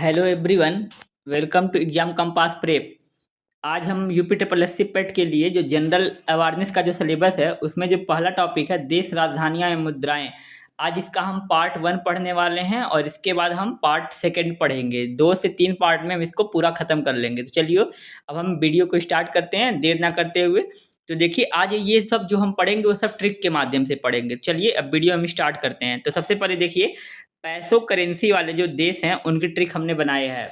Hello everyone, welcome to exam compass prep. आज हम UP triple S C PET के लिए जो जनरल अवेयरनेस का जो सिलेबस है उसमें जो पहला टॉपिक है देश राजधानियां एवं मुद्राएं। आज इसका हम पार्ट 1 पढ़ने वाले हैं और इसके बाद हम पार्ट 2 पढ़ेंगे। 2 से 3 पार्ट में हम इसको पूरा खत्म कर लेंगे। तो चलिए अब हम वीडियो को स्टार्ट करते हैं देर ना करते हुए। तो देखिए आज ये सब जो हम पढ़ेंगे वो सब ट्रिक के माध्यम से पढ़ेंगे। चलिए अब वीडियो हम स्टार्ट करते हैं। तो सबसे पहले देखिए पैसों करेंसी वाले जो देश हैं उनकी ट्रिक हमने बनाए हैं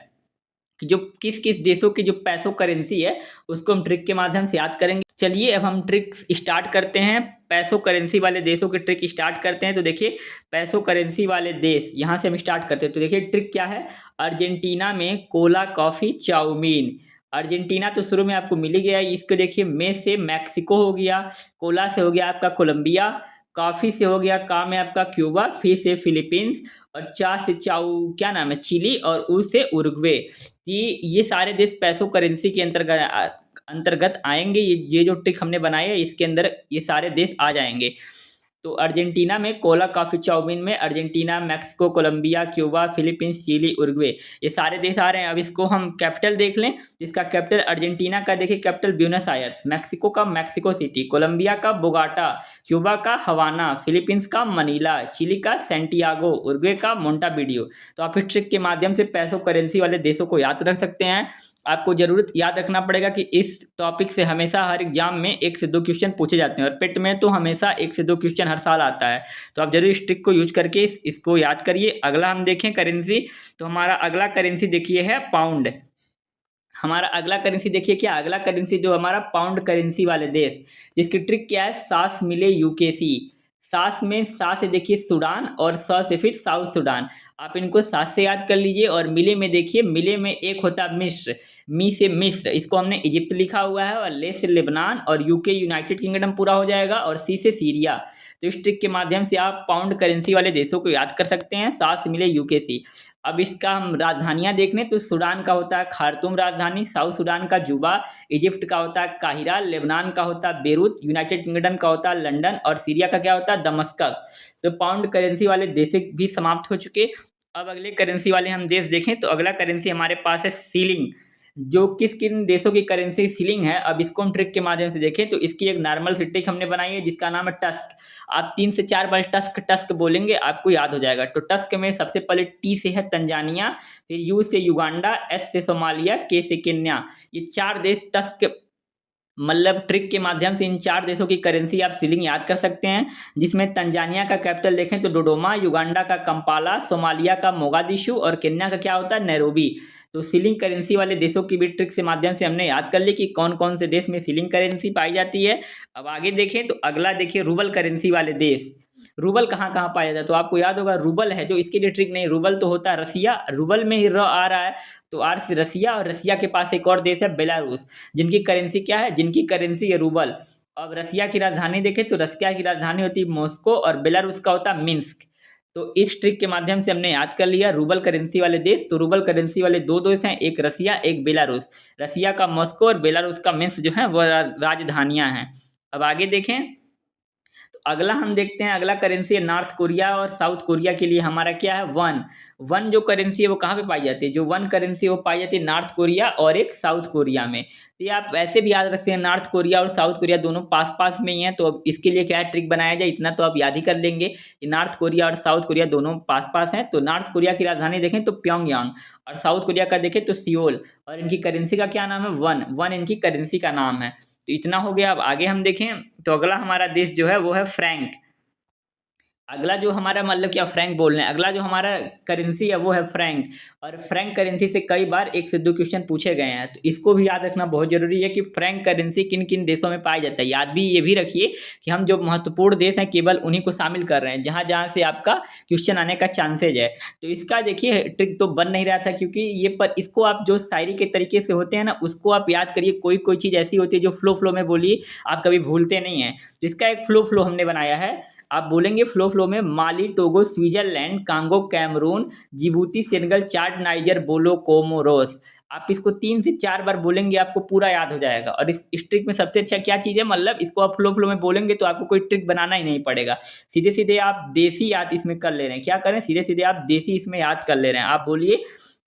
कि जो किस किस देशों की जो पैसों करेंसी है उसको हम ट्रिक के माध्यम से याद करेंगे। चलिए अब हम ट्रिक स्टार्ट करते हैं। पैसों करेंसी वाले देशों की ट्रिक स्टार्ट करते हैं। तो देखिए पैसों करेंसी वाले देश यहाँ से हम स्टार्ट करते हैं। तो देखिए ट्रिक क्या है। अर्जेंटीना में कोला कॉफ़ी चाउमीन। अर्जेंटीना तो शुरू में आपको मिल ही गया। इसको देखिए मे से मैक्सिको हो गया, कोला से हो गया आपका कोलंबिया, कॉफ़ी से हो गया का में आपका क्यूबा, फी से फिलीपींस और चा से चाउ क्या नाम है चिली और उ से उरुग्वे। ये सारे देश पैसों करेंसी के अंतर्गत आएंगे। ये जो ट्रिक हमने बनाई है इसके अंदर ये सारे देश आ जाएंगे। तो अर्जेंटीना में कोला कॉफ़ी चाउमीन में Argentina, Mexico, Colombia, Cuba, Philippines, Chile, Uruguay ये सारे देश आ रहे हैं। अब इसको हम कैपिटल देख लें। जिसका कैपिटल अर्जेंटीना का देखिए कैपिटल ब्यूनस आयर्स, मैक्सिको का मैक्सिको सिटी, कोलंबिया का बोगाटा, क्यूबा का हवाना, फिलीपींस का मनीला, चिली का सेंटियागो, उरुग्वे का मोंटावीडियो। तो आप इस ट्रिक के माध्यम से पैसों करेंसी वाले देशों को याद रख सकते हैं। आपको जरूर याद रखना पड़ेगा कि इस टॉपिक से हमेशा हर एग्जाम में 1 से 2 क्वेश्चन पूछे जाते हैं और पेट में तो हमेशा 1 से 2 क्वेश्चन हर साल आता है। तो आप जरूर इस ट्रिक को यूज करके इसको याद करिए। अगला हम देखें करेंसी। तो हमारा अगला करेंसी देखिए है पाउंड। हमारा अगला करेंसी देखिए क्या, अगला करेंसी जो हमारा पाउंड करेंसी वाले देश, जिसकी ट्रिक क्या है सास मिले यूकेसी। सास में सा से देखिए सूडान और स से फिर साउथ सूडान। आप इनको सास से याद कर लीजिए। और मिले में देखिए मिले में एक होता है मिस्र, मी से मिस्र, इसको हमने इजिप्ट लिखा हुआ है। और ले से लेबनान और यूके यूनाइटेड किंगडम पूरा हो जाएगा। और सी से सीरिया। तो इस ट्रिक के माध्यम से आप पाउंड करेंसी वाले देशों को याद कर सकते हैं। सास मिले यूकेसी। अब इसका हम राजधानियां देख लें तो सूडान का होता है खार्तूम राजधानी, साउथ सूडान का जुबा, इजिप्ट का होता है काहिरा, लेबनान का होता है बेरूत, यूनाइटेड किंगडम का होता है लंदन और सीरिया का क्या होता है दमस्कस। तो पाउंड करेंसी वाले देश भी समाप्त हो चुके। अब अगले करेंसी वाले हम देश देखें तो अगला करेंसी हमारे पास है सीलिंग। जो किस किन देशों की करेंसी सीलिंग है अब इसको हम ट्रिक के माध्यम से देखें तो इसकी एक नॉर्मल सी ट्रिक हमने बनाई है जिसका नाम है टस्क। आप 3 से 4 बार टस्क टस्क बोलेंगे आपको याद हो जाएगा। तो टस्क में सबसे पहले टी से है तंजानिया, फिर यू से युगांडा, एस से सोमालिया, के से केन्या। ये 4 देश टस्क मतलब ट्रिक के माध्यम से इन 4 देशों की करेंसी आप सीलिंग याद कर सकते हैं। जिसमें तंजानिया का कैपिटल देखें तो डोडोमा, युगांडा का कंपाला, सोमालिया का मोगादिशु और केन्या का क्या होता है नैरोबी। तो सीलिंग करेंसी वाले देशों की भी ट्रिक से माध्यम से हमने याद कर ली कि कौन कौन से देश में सीलिंग करेंसी पाई जाती है। अब आगे देखें तो अगला देखिए रूबल करेंसी वाले देश। रूबल कहाँ कहाँ पाया जाता है तो आपको याद होगा रूबल है जो इसके लिए ट्रिक नहीं, रूबल तो होता है रसिया, रूबल में ही र आ रहा है तो आर से रसिया। और रसिया के पास एक और देश है बेलारूस जिनकी करेंसी क्या है, जिनकी करेंसी है रूबल। अब रसिया की राजधानी देखें तो रसिया की राजधानी होती है मॉस्को और बेलारूस का होता है मिन्स्क। तो इस ट्रिक के माध्यम से हमने याद कर लिया रूबल करेंसी वाले देश। तो रूबल करेंसी वाले 2 देश हैं, एक रसिया एक बेलारूस। रसिया का मॉस्को और बेलारूस का मिन्स्क जो है वह राजधानियां हैं। अब आगे देखें तो अगला हम देखते हैं अगला करेंसी है नॉर्थ कोरिया और साउथ कोरिया के लिए हमारा क्या है वन। वन जो करेंसी है वो कहाँ पे पाई जाती है, जो वन करेंसी है वो पाई जाती है नॉर्थ कोरिया और एक साउथ कोरिया में। तो ये आप ऐसे भी याद रखते हैं नॉर्थ कोरिया और साउथ कोरिया दोनों पास पास में ही हैं। तो अब इसके लिए क्या है ट्रिक बनाया जाए, इतना तो आप याद ही कर लेंगे कि नॉर्थ कोरिया और साउथ कोरिया दोनों पास पास हैं। तो नॉर्थ कोरिया की राजधानी देखें तो प्योंगयांग और साउथ कोरिया का देखें तो सियोल। और इनकी करेंसी का क्या नाम है वन, वन इनकी करेंसी का नाम है। तो इतना हो गया। अब आगे हम देखें तो अगला हमारा देश जो है वो है फ्रैंक। अगला जो हमारा मतलब क्या फ्रैंक बोल रहे हैं, अगला जो हमारा करेंसी है वो है फ्रैंक। और फ्रैंक करेंसी से कई बार 1 से 2 क्वेश्चन पूछे गए हैं। तो इसको भी याद रखना बहुत जरूरी है कि फ्रैंक करेंसी किन किन देशों में पाया जाता है। याद भी ये भी रखिए कि हम जो महत्वपूर्ण देश हैं केवल उन्हीं को शामिल कर रहे हैं जहाँ जहाँ से आपका क्वेश्चन आने का चांसेज है। तो इसका देखिए ट्रिक तो बन नहीं रहा था क्योंकि ये पर इसको आप जो शायरी के तरीके से होते हैं ना उसको आप याद करिए। कोई कोई चीज़ ऐसी होती है जो फ्लो फ्लो में बोलिए आप कभी भूलते नहीं हैं। तो इसका एक फ्लो फ्लो हमने बनाया है। आप बोलेंगे फ्लो फ्लो में Mali, Togo, Switzerland, Congo, Cameroon, Djibouti, Senegal, Chad, Niger, बोलो, कोमोरोस। आप इसको 3 से 4 बार बोलेंगे आपको पूरा याद हो जाएगा। और इस ट्रिक में सबसे अच्छा क्या चीज़ है मतलब इसको आप फ्लो फ्लो में बोलेंगे तो आपको कोई ट्रिक बनाना ही नहीं पड़ेगा। सीधे सीधे आप देसी याद इसमें कर ले रहे हैं। क्या करें, सीधे सीधे आप देसी इसमें याद कर ले रहे हैं। आप बोलिए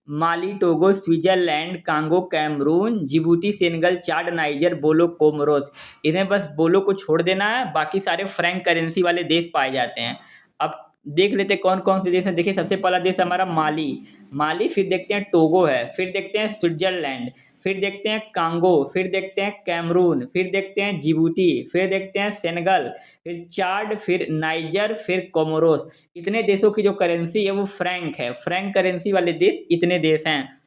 Mali, Togo, Switzerland, Congo, Cameroon, Djibouti, Senegal, Chad, Niger, बोलो, कोमोरोस। इन्हें बस बोलो को छोड़ देना है, बाकी सारे फ्रैंक करेंसी वाले देश पाए जाते हैं। अब देख लेते हैं कौन कौन से देश हैं। देखिए सबसे पहला देश हमारा माली। माली, फिर देखते हैं टोगो है, फिर देखते हैं स्विट्जरलैंड, फिर देखते हैं कांगो, फिर देखते हैं कैमरून, फिर देखते हैं जिबूती, फिर देखते हैं सेनेगल, फिर चाड, फिर नाइजर, फिर कोमोरोस। इतने देशों की जो करेंसी है वो फ्रैंक है। फ्रैंक करेंसी वाले देश इतने देश हैं।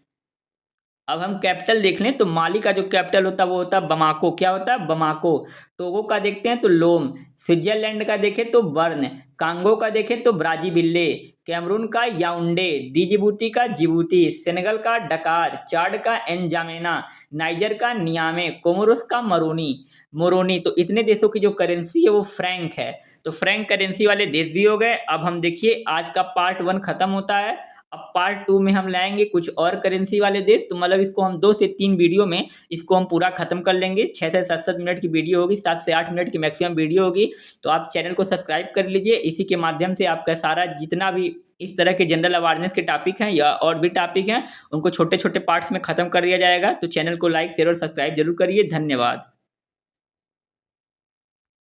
अब हम कैपिटल देख लें तो माली का जो कैपिटल होता है वो होता है बमाको। क्या होता है? बमाको। टोगो का देखते हैं तो लोम। स्विट्जरलैंड का देखें तो बर्न। कांगो का देखें तो ब्राजीबिल्ले। कैमरून का याउंडे। दीजिबूती का जिबूती। सेनेगल का डकार। चाड का एनजामेना। नाइजर का नियामे। कोमोरोस का मरोनी। मोरोनी। तो इतने देशों की जो करेंसी है वो फ्रैंक है। तो फ्रैंक करेंसी वाले देश भी हो गए। अब हम देखिए आज का पार्ट 1 खत्म होता है। अब पार्ट 2 में हम लाएंगे कुछ और करेंसी वाले देश। तो मतलब इसको हम 2 से 3 वीडियो में इसको हम पूरा खत्म कर लेंगे। 6 से 7 मिनट की वीडियो होगी, 7 से 8 मिनट की मैक्सिमम वीडियो होगी। तो आप चैनल को सब्सक्राइब कर लीजिए। इसी के माध्यम से आपका सारा जितना भी इस तरह के जनरल अवेयरनेस के टॉपिक हैं या और भी टॉपिक हैं उनको छोटे छोटे पार्ट्स में खत्म कर दिया जाएगा। तो चैनल को लाइक, शेयर और सब्सक्राइब जरूर करिए। धन्यवाद।